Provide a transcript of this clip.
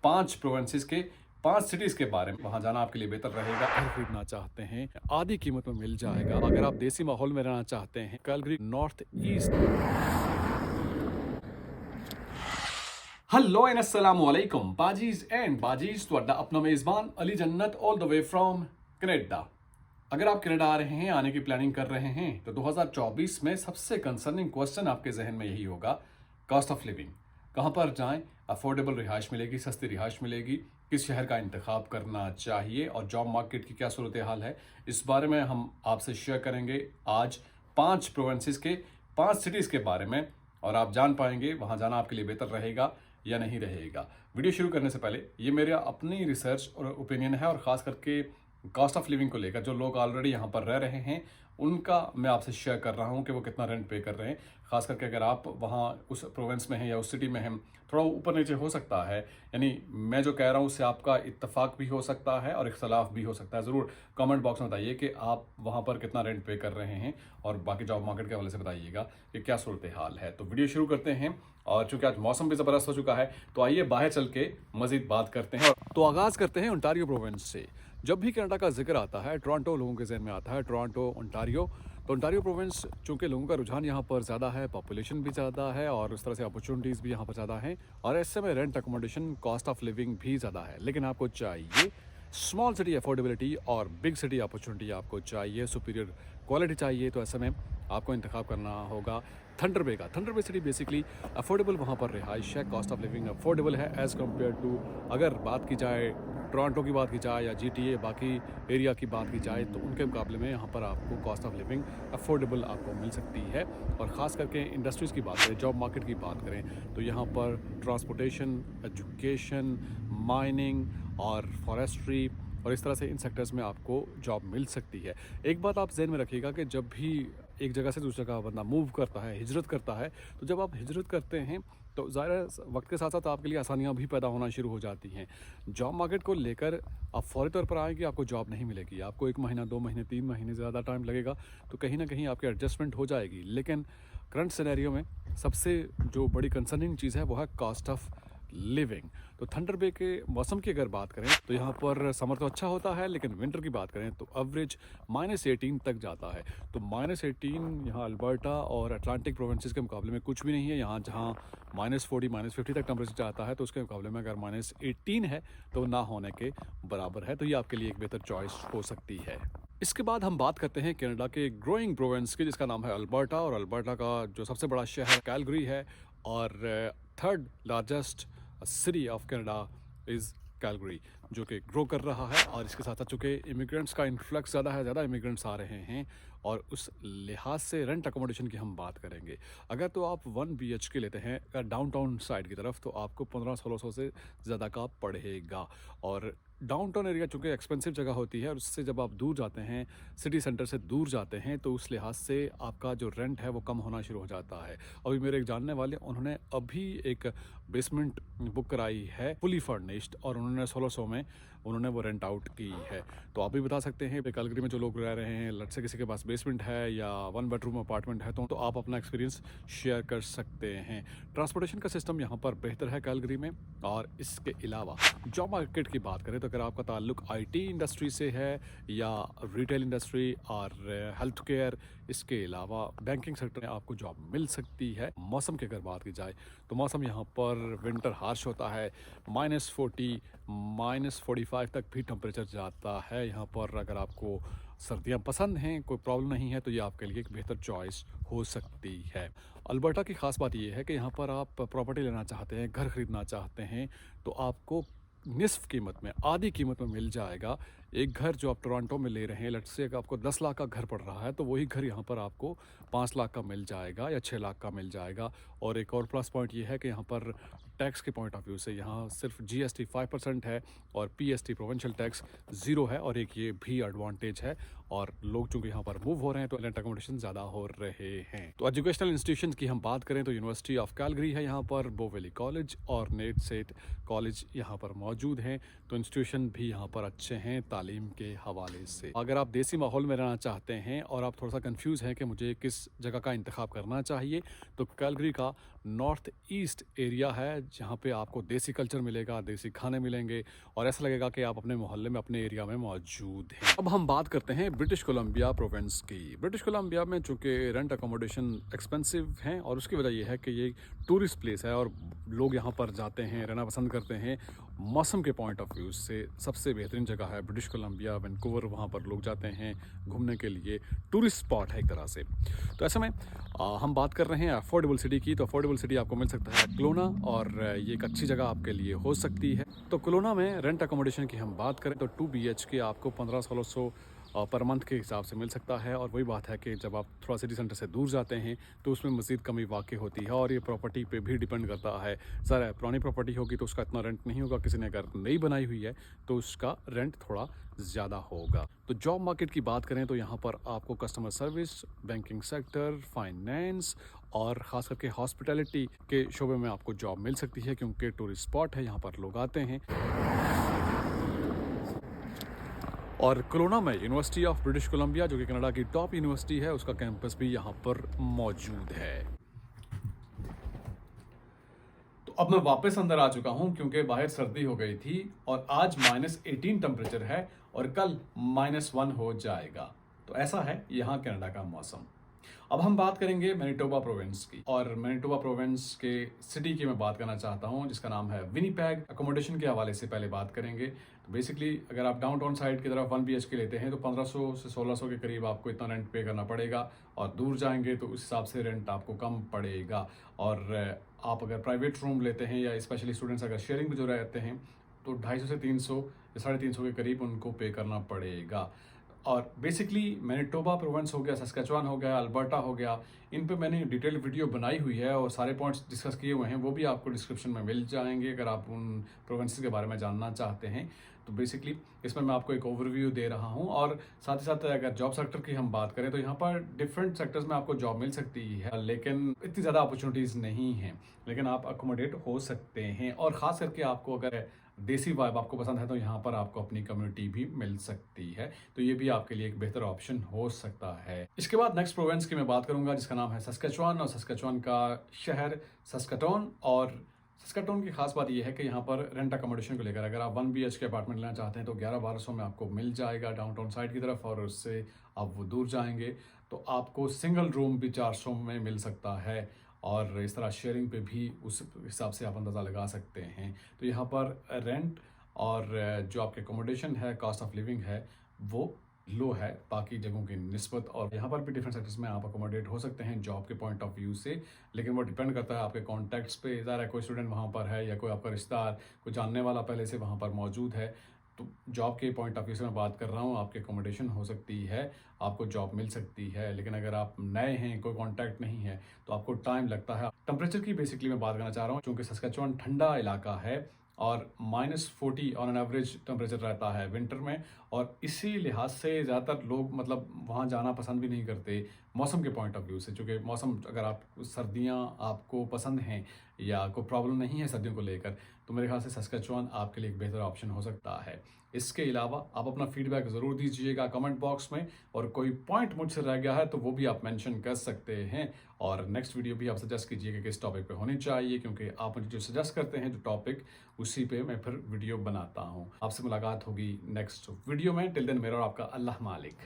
5 provinces के 5 cities के बारे में। वहां जाना आपके लिए बेहतर रहेगा। घर खरीदना चाहते हैं, आधी कीमत में मिल जाएगा। अगर आप देसी माहौल में रहना चाहते हैं, Calgary north east. Hello and अस्सलाम वालेकुम बाजीज एंड बाजीज, ਤੁਹਾਡਾ अपना मेजबान अली जन्नत all the way from Canada. अगर आप कनाडा आ रहे हैं, आने की प्लानिंग कर रहे हैं, तो 2024 में सबसे कंसर्निंग क्वेश्चन आपके जहन में यही होगा, कॉस्ट ऑफ लिविंग। कहाँ पर जाएं, अफोर्डेबल रिहाइश मिलेगी, सस्ती रिहाइश मिलेगी, किस शहर का इंतखाब करना चाहिए और जॉब मार्केट की क्या सूरत हाल है, इस बारे में हम आपसे शेयर करेंगे आज 5 प्रोविंसेस के 5 सिटीज़ के बारे में। और आप जान पाएंगे वहाँ जाना आपके लिए बेहतर रहेगा या नहीं रहेगा। वीडियो शुरू करने से पहले ये मेरा अपनी रिसर्च और ओपिनियन है, और ख़ास करके कॉस्ट ऑफ लिविंग को लेकर जो लोग ऑलरेडी यहाँ पर रह रहे हैं उनका मैं आपसे शेयर कर रहा हूँ कि वो कितना रेंट पे कर रहे हैं। ख़ास करके अगर आप वहाँ उस प्रोविंस में हैं या उस सिटी में हैं, थोड़ा ऊपर नीचे हो सकता है, यानी मैं जो कह रहा हूँ उससे आपका इत्तेफाक भी हो सकता है और इख्तलाफ भी हो सकता है। ज़रूर कमेंट बॉक्स में बताइए कि आप वहाँ पर कितना रेंट पे कर रहे हैं, और बाकी जॉब मार्केट के हवाले से बताइएगा कि क्या सूरत हाल है। तो वीडियो शुरू करते हैं, और चूंकि आज मौसम भी ज़बरदस्त हो चुका है तो आइए बाहर चल के मज़ीद बात करते हैं। तो आगाज़ करते हैं ओंटारियो प्रोविंस से। जब भी कनाडा का जिक्र आता है, टोरंटो लोगों के जहन में आता है, टोरंटो ओंटारियो। तो ओंटारियो प्रोविंस चूँकि लोगों का रुझान यहाँ पर ज़्यादा है, पॉपुलेशन भी ज़्यादा है और उस तरह से अपॉर्चुनिटीज़ भी यहाँ पर ज़्यादा हैं, और ऐसे में rent accommodation cost of living भी ज़्यादा है। लेकिन आपको चाहिए स्मॉल सिटी अफोर्डेबिलिटी और बिग सिटी अपॉर्चुनिटी, आपको चाहिए सुपीरियर क्वालिटी चाहिए, तो ऐसे में आपको इंतखाब करना होगा थंडर बे का। थंडर बे सिटी बेसिकली अफोर्डेबल वहाँ पर रिहाइश है, कॉस्ट ऑफ लिविंग अफोर्डेबल है एज़ कम्पेयर टू, अगर बात की जाए टोरंटो की बात की जाए या GTA बाकी एरिया की बात की जाए, तो उनके मुकाबले में यहाँ पर आपको कॉस्ट ऑफ लिविंग अफोर्डेबल आपको मिल सकती है। और ख़ास करके इंडस्ट्रीज़ की बात करें, जॉब मार्केट की बात करें, तो यहाँ पर ट्रांसपोर्टेशन, एजुकेशन, माइनिंग और फॉरेस्ट्री और इस तरह से इन सेक्टर्स में आपको जॉब मिल सकती है। एक बात आप जहन में रखिएगा कि जब भी एक जगह से दूसरी जगह बंदा मूव करता है, हिजरत करता है, तो जब आप हिजरत करते हैं तो ज़ाहिर वक्त के साथ साथ आपके लिए आसानियाँ भी पैदा होना शुरू हो जाती हैं। जॉब मार्केट को लेकर आप फौरी तौर पर आएँ कि आपको जॉब नहीं मिलेगी, आपको 1 महीना, 2 महीने, 3 महीने ज़्यादा टाइम लगेगा, तो कहीं ना कहीं आपकी एडजस्टमेंट हो जाएगी। लेकिन करंट सिनेरियो में सबसे जो बड़ी कंसर्निंग चीज़ है वो है कॉस्ट ऑफ लिविंग। तो थंडर बे के मौसम की अगर बात करें तो यहाँ पर समर तो अच्छा होता है, लेकिन विंटर की बात करें तो एवरेज -18 तक जाता है। तो -18 यहाँ अल्बर्टा और अटलांटिक प्रोविंसेस के मुकाबले में कुछ भी नहीं है। यहाँ जहाँ -40 -50 तक टेम्परेचर जाता है, तो उसके मुकाबले में अगर -18 है तो ना होने के बराबर है। तो ये आपके लिए एक बेहतर चॉइस हो सकती है। इसके बाद हम बात करते हैं कनाडा के ग्रोइंग प्रोविंस की, जिसका नाम है अल्बर्टा, और अल्बर्टा का जो सबसे बड़ा शहर कैलगरी है, और third largest city of Canada is Calgary, जो कि ग्रो कर रहा है। और इसके साथ साथ चूँकि इमिग्रेंट्स का इन्फ्लक्स ज़्यादा है, ज़्यादा इमिग्रेंट्स आ रहे हैं, और उस लिहाज से रेंट अकोमोडेशन की हम बात करेंगे। अगर तो आप 1 BHK लेते हैं डाउनटाउन साइड की तरफ, तो आपको 1500-1600 से ज़्यादा का पड़ेगा। और डाउनटाउन एरिया चूँकि एक्सपेंसिव जगह होती है, और उससे जब आप दूर जाते हैं, सिटी सेंटर से दूर जाते हैं, तो उस लिहाज से आपका जो रेंट है वो कम होना शुरू हो जाता है। अभी मेरे एक जानने वाले, उन्होंने अभी एक बेसमेंट बुक कराई है फुली फर्निश्ड, और उन्होंने 1600 में उन्होंने वो रेंट आउट की है। तो आप भी बता सकते हैं कैलगरी में जो लोग रह रहे हैं, लट से किसी के पास बेसमेंट है या 1 बेडरूम अपार्टमेंट है, तो आप अपना एक्सपीरियंस शेयर कर सकते हैं। ट्रांसपोर्टेशन का सिस्टम यहाँ पर बेहतर है कैलगरी में। और इसके अलावा जॉब मार्केट की बात करें तो अगर आपका ताल्लुक IT इंडस्ट्री से है या रिटेल इंडस्ट्री और हेल्थ केयर, इसके अलावा बैंकिंग सेक्टर में आपको जॉब मिल सकती है। मौसम की अगर बात की जाए तो मौसम यहाँ पर विंटर हार्श होता है, -40 -45 तक भी टेम्परेचर जाता है यहाँ पर। अगर आपको सर्दियाँ पसंद हैं, कोई प्रॉब्लम नहीं है, तो ये आपके लिए एक बेहतर चॉइस हो सकती है। अल्बर्टा की ख़ास बात ये है कि यहाँ पर आप प्रॉपर्टी लेना चाहते हैं, घर ख़रीदना चाहते हैं, तो आपको निस्फ़ कीमत में, आधी कीमत में मिल जाएगा एक घर जो आप टोरंटो में ले रहे हैं। लेट्स से अगर आपको 10 लाख का घर पड़ रहा है, तो वही घर यहाँ पर आपको 5 लाख का मिल जाएगा या 6 लाख का मिल जाएगा। और एक और प्लस पॉइंट ये है कि यहाँ पर टैक्स के पॉइंट ऑफ व्यू से यहाँ सिर्फ GST 5% है और PST प्रोविंशियल टैक्स 0 है, और एक ये भी एडवांटेज है। और लोग चूँकि यहाँ पर मूव हो रहे हैं तो रेंट अकोमोडेशन ज़्यादा हो रहे हैं। तो एजुकेशनल इंस्टीट्यूशन की हम बात करें तो यूनिवर्सिटी ऑफ कैलगरी है यहाँ पर, बोवेली कॉलेज और नेट सेट कॉलेज यहाँ पर मौजूद हैं। तो इंस्टीट्यूशन भी यहाँ पर अच्छे हैं, तालीम के हवाले से। अगर आप देसी माहौल में रहना चाहते हैं और आप थोड़ा सा कंफ्यूज हैं कि मुझे किस जगह का इंतखाब करना चाहिए, तो कैलगरी का नॉर्थ ईस्ट एरिया है जहाँ पे आपको देसी कल्चर मिलेगा, देसी खाने मिलेंगे और ऐसा लगेगा कि आप अपने मोहल्ले में, अपने एरिया में मौजूद हैं। अब हम बात करते हैं ब्रिटिश कोलंबिया प्रोविंस की। ब्रिटिश कोलंबिया में चूँकि रेंट अकोमोडेशन एक्सपेंसिव हैं और उसकी वजह यह है कि ये टूरिस्ट प्लेस है और लोग यहाँ पर जाते हैं, रहना पसंद करते हैं। मौसम के पॉइंट ऑफ व्यू से सबसे बेहतरीन जगह है ब्रिटिश कोलंबिया, वैंकूवर। वहाँ पर लोग जाते हैं घूमने के लिए, टूरिस्ट स्पॉट है एक तरह से। तो ऐसे में हम बात कर रहे हैं अफोर्डेबल सिटी की। तो अफोर्डेबल सिटी आपको मिल सकता है क्लोना और ये एक अच्छी जगह आपके लिए हो सकती है। तो क्लोना में रेंट अकोमोडेशन की हम बात करें तो 2 BHK आपको 1500-1600 पर मंथ के हिसाब से मिल सकता है। और वही बात है कि जब आप थोड़ा सिटी सेंटर से दूर जाते हैं तो उसमें मज़ीद कमी वाक़ई होती है और ये प्रॉपर्टी पे भी डिपेंड करता है। ज़रा पुरानी प्रॉपर्टी होगी तो उसका इतना रेंट नहीं होगा, किसी ने अगर नई बनाई हुई है तो उसका रेंट थोड़ा ज़्यादा होगा। तो जॉब मार्केट की बात करें तो यहाँ पर आपको customer service, banking sector, finance और ख़ास करके हॉस्पिटैलिटी के शोबे में आपको जॉब मिल सकती है क्योंकि टूरिस्ट स्पॉट है, यहाँ पर लोग आते हैं। और क्लोना में यूनिवर्सिटी ऑफ ब्रिटिश कोलंबिया, जो कि कनाडा की टॉप यूनिवर्सिटी है, उसका कैंपस भी यहाँ पर मौजूद है। तो अब मैं वापस अंदर आ चुका हूँ क्योंकि बाहर सर्दी हो गई थी और आज -18 टेम्परेचर है और कल -1 हो जाएगा। तो ऐसा है यहाँ कनाडा का मौसम। अब हम बात करेंगे मैनिटोबा प्रोविंस की और मैनिटोबा प्रोविंस के सिटी की मैं बात करना चाहता हूँ जिसका नाम है विनीपेग। अकोमोडेशन के हवाले से पहले बात करेंगे। तो बेसिकली अगर आप डाउनटाउन साइड की तरफ 1 BHK लेते हैं तो 1500 से 1600 के करीब आपको इतना रेंट पे करना पड़ेगा और दूर जाएंगे तो उस हिसाब से रेंट आपको कम पड़ेगा। और आप अगर प्राइवेट रूम लेते हैं या स्पेशली स्टूडेंट्स अगर शेयरिंग में जो रहते हैं तो 250 से 300 या 350 के करीब उनको पे करना पड़ेगा। और बेसिकली मैनिटोबा प्रोविंस हो गया, सस्केचुआन हो गया, अल्बर्टा हो गया, इन पे मैंने डिटेल्ड वीडियो बनाई हुई है और सारे पॉइंट्स डिस्कस किए हुए हैं, वो भी आपको डिस्क्रिप्शन में मिल जाएंगे अगर आप उन प्रोविंसेस के बारे में जानना चाहते हैं। तो बेसिकली इसमें मैं आपको एक ओवरव्यू दे रहा हूं और साथ ही साथ अगर जॉब सेक्टर की हम बात करें तो यहाँ पर डिफरेंट सेक्टर्स में आपको जॉब मिल सकती है, लेकिन इतनी ज़्यादा अपॉर्चुनिटीज़ नहीं हैं, लेकिन आप अकोमोडेट हो सकते हैं। और ख़ास करके आपको अगर देसी वाइब आपको पसंद है तो यहाँ पर आपको अपनी कम्युनिटी भी मिल सकती है, तो ये भी आपके लिए एक बेहतर ऑप्शन हो सकता है। इसके बाद नेक्स्ट प्रोविंस की मैं बात करूंगा जिसका नाम है सस्केचुआन और सस्केचुआन का शहर सस्काटून। और सस्काटून की खास बात यह है कि यहाँ पर रेंट अकोमोडेशन को लेकर अगर आप 1 BHK अपार्टमेंट लेना चाहते हैं तो 1100-1200 में आपको मिल जाएगा डाउनटाउन साइड की तरफ, और उससे आप वो दूर जाएंगे तो आपको सिंगल रूम भी 400 में मिल सकता है। और इस तरह शेयरिंग पे भी उस हिसाब से आप अंदाज़ा लगा सकते हैं। तो यहाँ पर रेंट और जो आपके अकोमोडेशन है, कॉस्ट ऑफ लिविंग है, वो लो है बाकी जगहों की निस्बत। और यहाँ पर भी डिफरेंट सेक्टर्स में आप अकोमोडेट हो सकते हैं जॉब के पॉइंट ऑफ व्यू से, लेकिन वो डिपेंड करता है आपके कॉन्टैक्ट्स पे। ज़रा कोई स्टूडेंट वहाँ पर है या कोई आपका रिश्तेदार, कोई जानने वाला पहले से वहाँ पर मौजूद है, तो जॉब के पॉइंट ऑफ व्यू से मैं बात कर रहा हूँ, आपकी अकोमोडेशन हो सकती है, आपको जॉब मिल सकती है। लेकिन अगर आप नए हैं, कोई कॉन्टैक्ट नहीं है, तो आपको टाइम लगता है। टेम्परेचर की बेसिकली मैं बात करना चाह रहा हूँ क्योंकि सस्केचुआन ठंडा इलाका है और -40 ऑन एन एवरेज टेम्परेचर रहता है विंटर में, और इसी लिहाज से ज़्यादातर लोग मतलब वहाँ जाना पसंद भी नहीं करते मौसम के पॉइंट ऑफ व्यू से। चूँकि मौसम, अगर आप सर्दियाँ आपको पसंद हैं या कोई प्रॉब्लम नहीं है सर्दियों को लेकर, तो मेरे ख्याल से सस्केचुआन आपके लिए एक बेहतर ऑप्शन हो सकता है। इसके अलावा आप अपना फीडबैक ज़रूर दीजिएगा कमेंट बॉक्स में, और कोई पॉइंट मुझसे रह गया है तो वो भी आप मेंशन कर सकते हैं। और नेक्स्ट वीडियो भी आप सजेस्ट कीजिएगा कि किस टॉपिक पे होनी चाहिए, क्योंकि आप मुझे जो सजेस्ट करते हैं जो टॉपिक, उसी पे मैं फिर वीडियो बनाता हूँ। आपसे मुलाकात होगी नेक्स्ट वीडियो में। टिल देन मेरा और आपका अल्लाह मालिक।